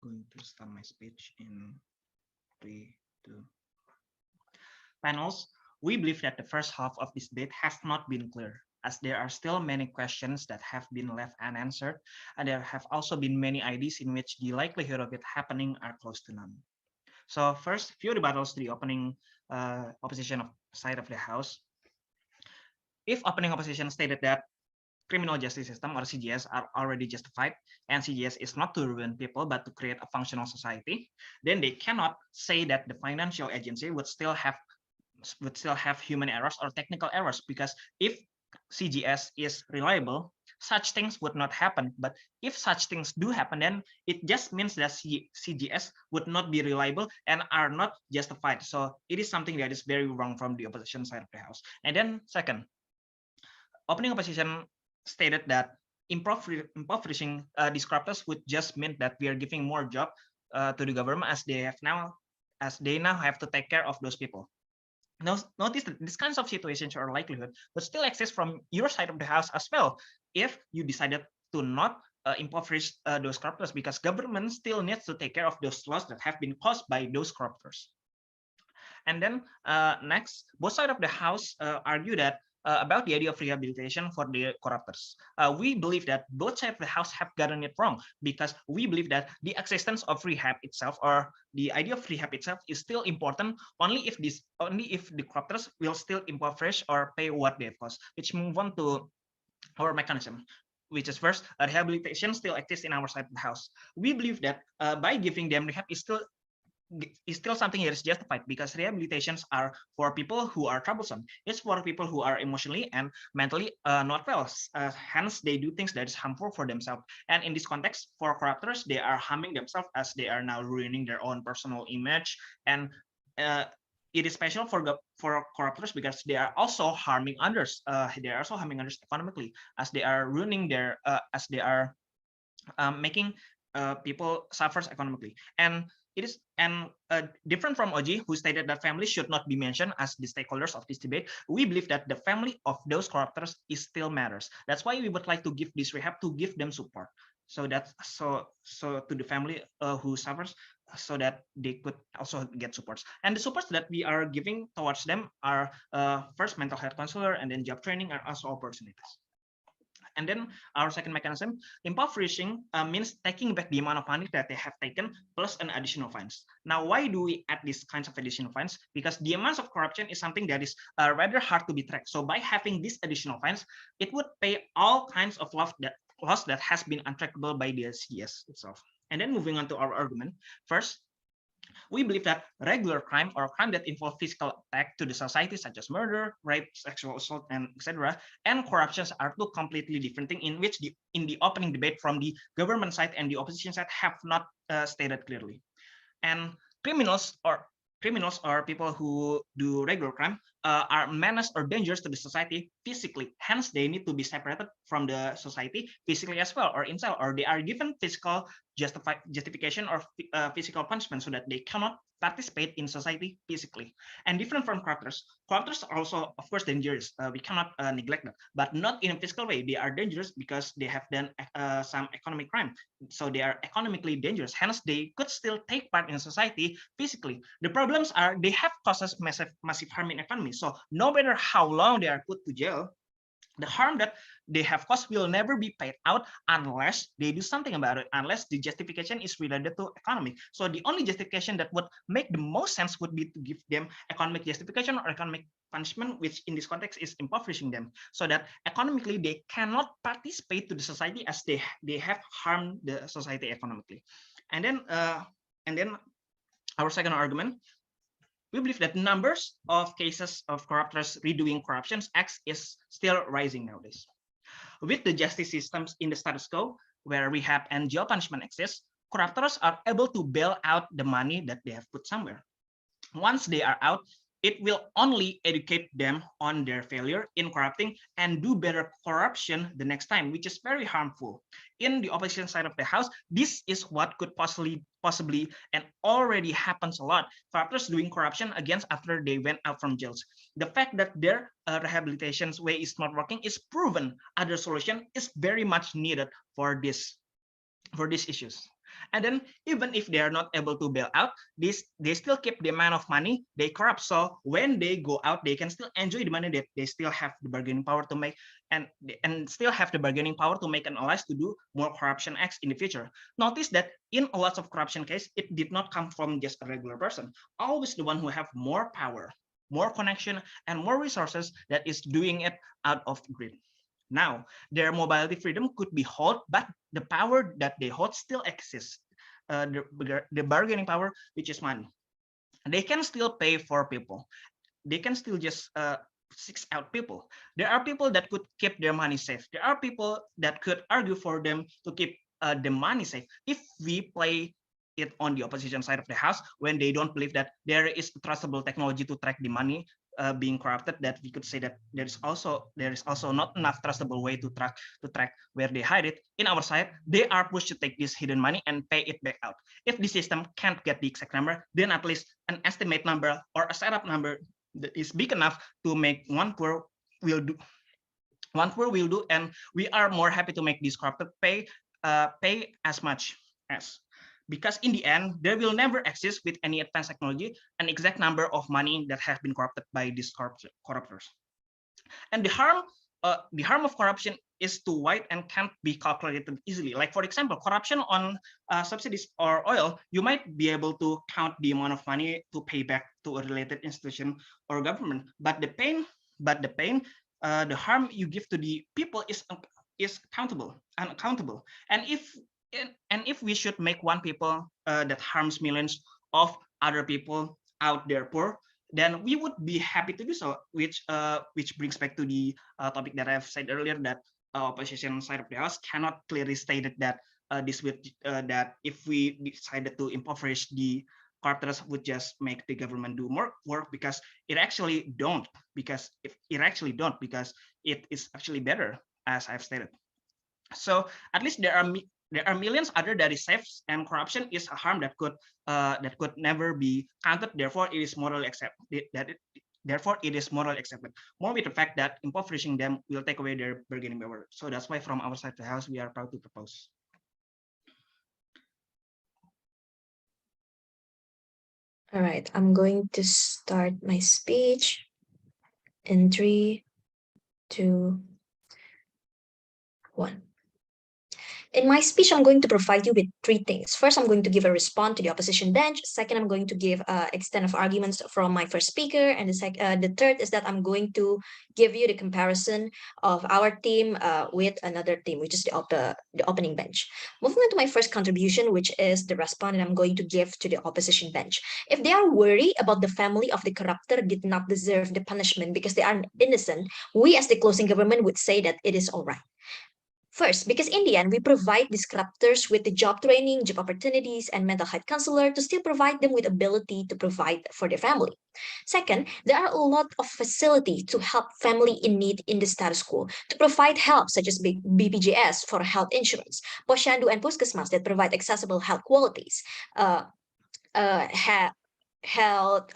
going to start my speech in 3, 2. Panels, we believe that the first half of this debate has not been clear, as there are still many questions that have been left unanswered, and there have also been many ideas in which the likelihood of it happening are close to none. So first, few rebuttals to the opening opposition side of the House. If opening opposition stated that criminal justice system or CJS are already justified and CJS is not to ruin people but to create a functional society, then they cannot say that the financial agency would still have human errors or technical errors, because if CGS is reliable, such things would not happen. But if such things do happen, then it just means that CGS would not be reliable and are not justified. So it is something that is very wrong from the opposition side of the House. And then second, opening opposition stated that impoverishing these corruptors would just mean that we are giving more job to the government, as they now have to take care of those people. Now, notice that these kinds of situations or likelihood would still exist from your side of the House as well, if you decided to not impoverish those corruptors, because government still needs to take care of those loss that have been caused by those corruptors. And then next, both sides of the House argue that about the idea of rehabilitation for the corruptors. We believe that both sides of the House have gotten it wrong, because we believe that the existence of rehab itself, or the idea of rehab itself, is still important only if the corruptors will still impoverish or pay what they have cost. Which move on to our mechanism, which is first, rehabilitation still exists in our side of the House. We believe that by giving them rehab is still something that is justified, because rehabilitations are for people who are troublesome. It's for people who are emotionally and mentally not well. Hence, they do things that is harmful for themselves. And in this context, for corruptors, they are harming themselves, as they are now ruining their own personal image. And it is special for corruptors because they are also harming others. They are also harming others economically, as they are ruining their, as they are making people suffers economically. And it is different from OG, who stated that families should not be mentioned as the stakeholders of this debate. We believe that the family of those corruptors is still matters. That's why we would like to give this rehab, to give them support, so that so to the family who suffers, so that they could also get supports. And the supports that we are giving towards them are first, mental health counselor, and then job training, are also opportunities. And then our second mechanism, impoverishing, means taking back the amount of money that they have taken plus an additional fines. Now, why do we add these kinds of additional fines? Because the amounts of corruption is something that is rather hard to be tracked. So by having these additional fines, it would pay all kinds of loss that has been untrackable by the CS itself. And then moving on to our argument, first, we believe that regular crime, or crime that involve physical attack to the society, such as murder, rape, sexual assault, and etc., and corruptions are two completely different things, in which in the opening debate from the government side and the opposition side have not stated clearly. And criminals or people who do regular crime are menace or dangerous to the society physically. Hence, they need to be separated from the society physically as well, or inside, or they are given physical justification or physical punishment, so that they cannot participate in society physically. And different from corruptors are also, of course, dangerous. We cannot neglect that, but not in a physical way. They are dangerous because they have done some economic crime, so they are economically dangerous. Hence, they could still take part in society physically. The problems are they have caused massive harm in economy. So no matter how long they are put to jail, the harm that they have caused will never be paid out unless they do something about it, unless the justification is related to economic. So the only justification that would make the most sense would be to give them economic justification or economic punishment, which in this context is impoverishing them, so that economically they cannot participate to the society, as they have harmed the society economically. And then our second argument, we believe that numbers of cases of corruptors redoing corruptions acts is still rising nowadays. With the justice systems in the status quo, where rehab and jail punishment exist, corruptors are able to bail out the money that they have put somewhere. Once they are out, it will only educate them on their failure in corrupting and do better corruption the next time, which is very harmful. In the opposition side of the House, this is what could possibly and already happens a lot. Corruptors doing corruption again after they went out from jails. The fact that their rehabilitation way is not working is proven. Other solution is very much needed for these issues. And then even if they are not able to bail out, they still keep the amount of money they corrupt. So when they go out, they can still enjoy the money that they still have the bargaining power to make, and still have the bargaining power to make an alliance to do more corruption acts in the future. Notice that in a lot of corruption case, it did not come from just a regular person. Always the one who have more power, more connection, and more resources that is doing it out of greed. Now, their mobility freedom could be held, but the power that they hold still exists. The bargaining power, which is money. They can still pay for people. They can still just seek out people. There are people that could keep their money safe. There are people that could argue for them to keep the money safe. If we play it on the opposition side of the house, when they don't believe that there is trustable technology to track the money being corrupted, that we could say that there is also not enough trustable way to track where they hide it. In our side, they are pushed to take this hidden money and pay it back out. If the system can't get the exact number, then at least an estimate number or a setup number that is big enough to make one poor will do. And we are more happy to make this corrupted pay as much as, because in the end there will never exist with any advanced technology an exact number of money that have been corrupted by these corruptors. And the harm of corruption is too wide and can't be calculated easily. Like for example, corruption on subsidies or oil, you might be able to count the amount of money to pay back to a related institution or government, but the the harm you give to the people is unaccountable. And if we should make one people that harms millions of other people out there poor, then we would be happy to do so. Which brings back to the topic that I've said earlier, that opposition side of the house cannot clearly stated that that if we decided to impoverish the corruptors would just make the government do more work, because it actually don't. Because if it actually don't, because it is actually better, as I've stated. So at least there are millions other that is safe, and corruption is a harm that could never be counted. Therefore, it is morally accepted. Therefore, it is morally accepted. More with the fact that impoverishing them will take away their bargaining power. So that's why from our side of the house, we are proud to propose. All right, I'm going to start my speech in 3, 2, 1. In my speech, I'm going to provide you with 3 things. First, I'm going to give a response to the opposition bench. Second, I'm going to give extent of arguments from my first speaker. And the third is that I'm going to give you the comparison of our team with another team, which is the opening bench. Moving on to my first contribution, which is the response that I'm going to give to the opposition bench. If they are worried about the family of the corruptor did not deserve the punishment because they are innocent, we as the closing government would say that it is all right. First, because in the end, we provide these corruptors with the job training, job opportunities, and mental health counselor to still provide them with ability to provide for their family. Second, there are a lot of facility to help family in need in the status quo, to provide help such as BPJS for health insurance, Posyandu and Puskesmas that provide accessible health qualities, health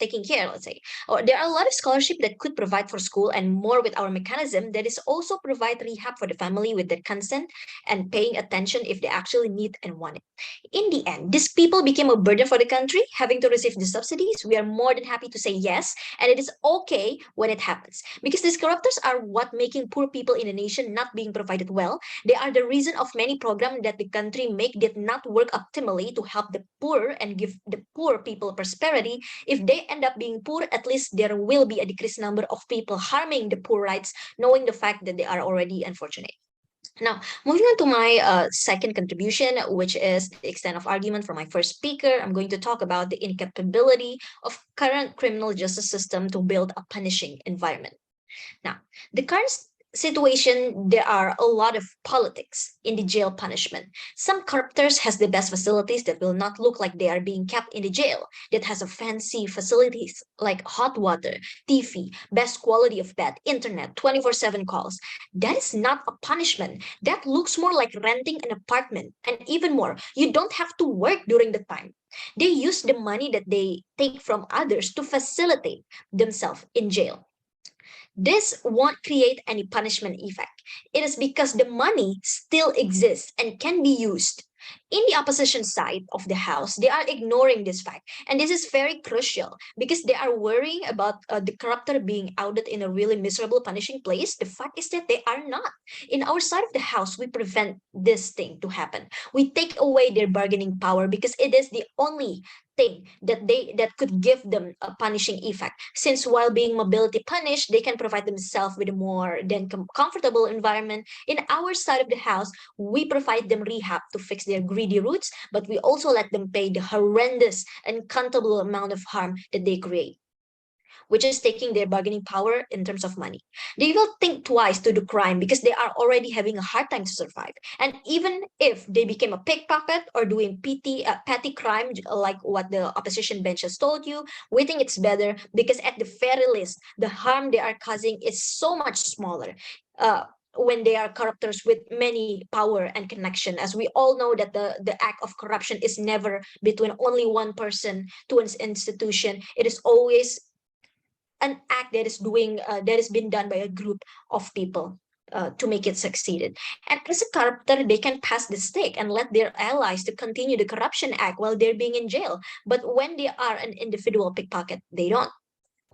taking care, let's say. Or there are a lot of scholarship that could provide for school, and more with our mechanism that is also provide rehab for the family with their consent and paying attention if they actually need and want it. In the end, these people became a burden for the country, having to receive the subsidies. We are more than happy to say yes, and it is okay when it happens, because these corruptors are what making poor people in the nation not being provided well. They are the reason of many programs that the country make did not work optimally to help the poor and give the poor people prosperity. If they end up being poor, at least there will be a decreased number of people harming the poor rights, knowing the fact that they are already unfortunate. Now, moving on to my second contribution, which is the extent of argument from my first speaker, I'm going to talk about the incapability of current criminal justice system to build a punishing environment. Now, the current situation, there are a lot of politics in the jail punishment. Some corruptors has the best facilities that will not look like they are being kept in the jail, that has a fancy facilities like hot water, TV, best quality of bed, internet, 24/7 calls. That is not a punishment. That looks more like renting an apartment. And even more, you don't have to work during the time. They use the money that they take from others to facilitate themselves in jail. This won't create any punishment effect. It is because the money still exists and can be used In the opposition side of the House, they are ignoring this fact. And this is very crucial because they are worrying about the corruptor being outed in a really miserable, punishing place. The fact is that they are not. In our side of the House, we prevent this thing to happen. We take away their bargaining power because it is the only thing that could give them a punishing effect, since while being mobility punished they can provide themselves with a more than comfortable environment. In our side of the House, we provide them rehab to fix their greedy roots, but we also let them pay the horrendous, uncountable amount of harm that they create, which is taking their bargaining power in terms of money. They will think twice to do crime because they are already having a hard time to survive. And even if they became a pickpocket or doing petty crime, like what the opposition bench has told you, we think it's better because at the very least, the harm they are causing is so much smaller. When they are corruptors with many power and connection, as we all know that the act of corruption is never between only one person to an institution. It is always an act that has been done by a group of people to make it succeeded. And as a corruptor, they can pass the stick and let their allies to continue the corruption act while they're being in jail. But when they are an individual pickpocket, they don't.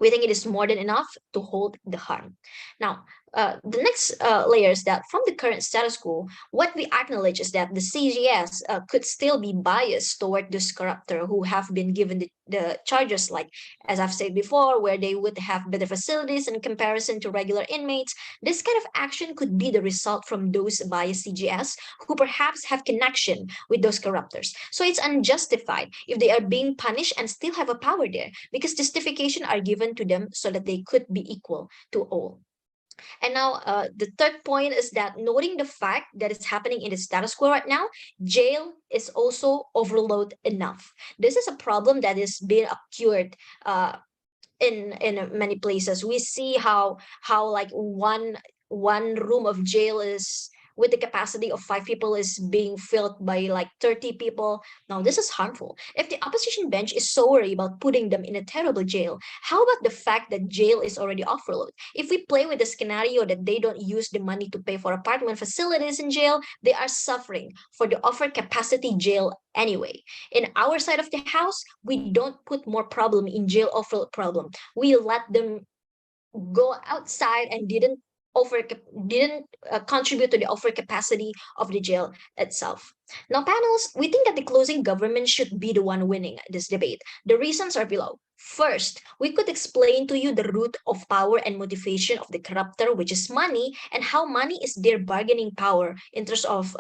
We think it is more than enough to hold the harm. Now, the next layer is that from the current status quo, what we acknowledge is that the CGS could still be biased toward this corruptor who have been given the charges, like, as I've said before, where they would have better facilities in comparison to regular inmates. This kind of action could be the result from those biased CGS who perhaps have connection with those corruptors. So it's unjustified if they are being punished and still have a power there, because justification are given to them so that they could be equal to all. And now the third point is that noting the fact that it's happening in the status quo right now, jail is also overload enough. This is a problem that is being occurred in many places. We see how like one room of jail is with the capacity of 5 people is being filled by like 30 people. Now, this is harmful. If the opposition bench is so worried about putting them in a terrible jail, how about the fact that jail is already overloaded? If we play with the scenario that they don't use the money to pay for apartment facilities in jail, they are suffering for the over capacity jail anyway. In our side of the House, we don't put more problem in jail overload problem. We let them go outside and didn't contribute to the overcapacity of the jail itself. Now, panels, we think that the closing government should be the one winning this debate. The reasons are below. First, we could explain to you the root of power and motivation of the corruptor, which is money, and how money is their bargaining power in terms of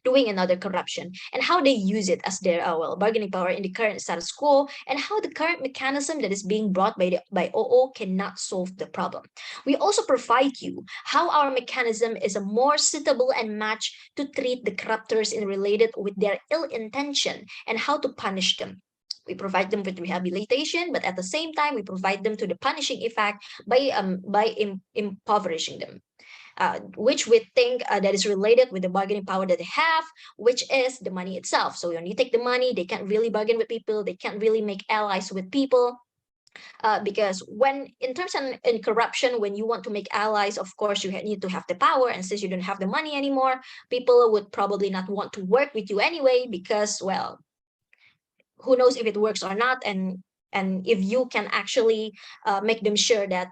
doing another corruption, and how they use it as their bargaining power in the current status quo, and how the current mechanism that is being brought by OO cannot solve the problem. We also provide you how our mechanism is a more suitable and match to treat the corruptors in related with their ill intention and how to punish them. We provide them with rehabilitation, but at the same time, we provide them to the punishing effect by impoverishing them. Which we think that is related with the bargaining power that they have, which is the money itself. So when you take the money, they can't really bargain with people, they can't really make allies with people. Because when in terms of in corruption, when you want to make allies, of course you need to have the power, and since you don't have the money anymore, people would probably not want to work with you anyway, because, well, who knows if it works or not, and if you can actually make them sure that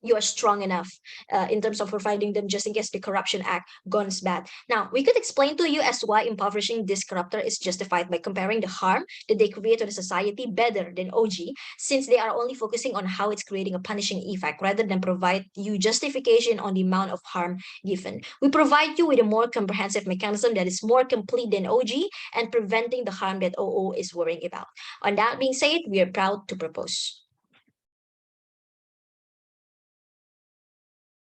you are strong enough in terms of providing them just in case the corruption act goes bad. Now, we could explain to you as why impoverishing this corruptor is justified by comparing the harm that they create to the society better than OG, since they are only focusing on how it's creating a punishing effect rather than provide you justification on the amount of harm given. We provide you with a more comprehensive mechanism that is more complete than OG and preventing the harm that OO is worrying about. On that being said, we are proud to propose.